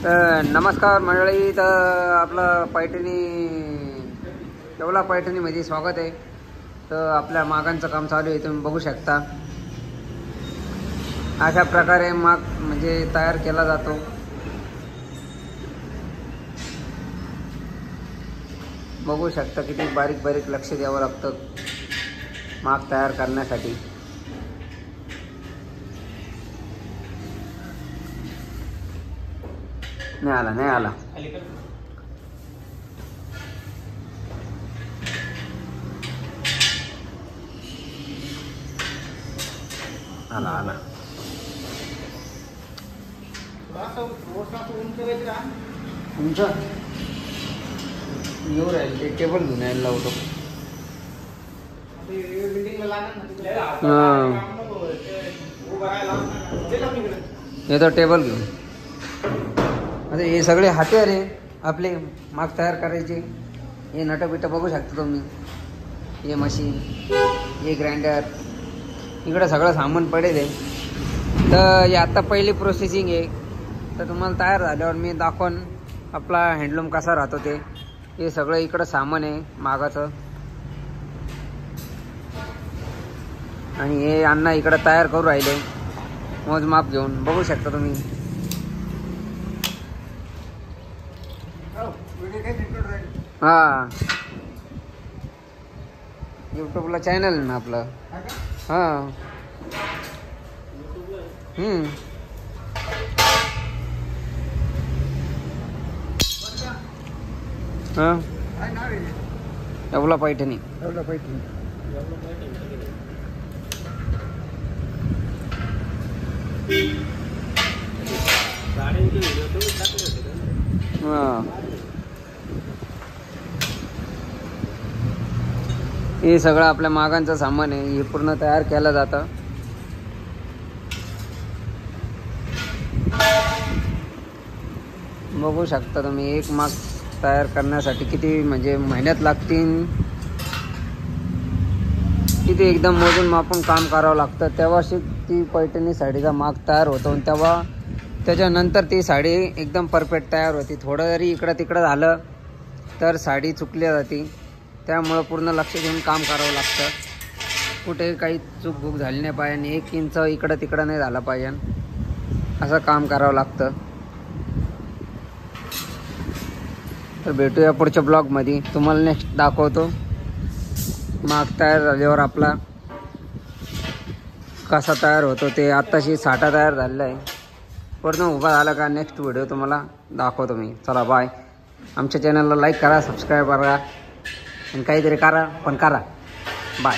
तर नमस्कार मंडळी, तर आपलं पैठणी येवला पैठणीमध्ये स्वागत आहे। तर आपल्या मागांचं काम चालू आहे, तुम्ही बघू शकता। अशा प्रकारे माग म्हणजे तयार केला जातो। बघू शकता किती बारीक बारीक लक्ष द्यावं लागतं माग तयार करण्यासाठी। नहीं आला आला तुमचं येऊ राहील ते टेबल घेऊन यायला लावतो। येतो टेबल घेऊन। आता हे सगळे हातेर आहे आपले माग तयार करायचे। हे नटबिट बघू शकता तुम्ही, हे मशीन, हे ग्राइंडर, इकडे सगळं सामान पडेल आहे। तर हे आता पहिली प्रोसेसिंग आहे। तर तुम्हाला तयार झाल्यावर मी दाखवून आपला हँडलूम कसा राहतो ते। हे सगळं इकडं सामान आहे मागाचं, आणि हे अण्णा इकडं तयार करू राहिले मोजमाप घेऊन, बघू शकता तुम्ही। हाँ, यूट्यूबला चॅनल आहे ना आपलं। हाँ, हाँ, येवला पैठणी। हाँ, हे सगळं आपल्या मागांचं सामान आहे। हे पूर्ण तयार केलं जातं। बघू शकता तुम्ही, एक माग तयार करण्यासाठी किती म्हणजे मेहनत लागतील, किती एकदम मोजून मापून काम करावं लागतं, तेव्हाच ती पैठणी साडीचा माग तयार होतो। आणि तेव्हा त्याच्यानंतर ती साडी एकदम परफेक्ट तयार होती। थोडं जरी इकडं तिकडं झालं तर साडी चुकली जाते। त्यामुळं पूर्ण लक्ष देऊन काम करावं लागतं। कुठे काही चूकभूक झाली नाही पाहिजे, आणि 1 इंच इकडं तिकडं नाही झालं पाहिजे, असं काम करावं लागतं। तर भेटूया पुढच्या ब्लॉगमध्ये, तुम्हाला नेक्स्ट दाखवतो माग तयार झाल्यावर आपला कसा तयार होतो ते। आत्ताशी साठा तयार झालेला आहे, पूर्ण उभा झाला का नेक्स्ट व्हिडिओ तुम्हाला दाखवतो मी। चला बाय। आमच्या चॅनलला लाईक करा, सबस्क्राईब करा, आणि काहीतरी करा, पण करा। बाय।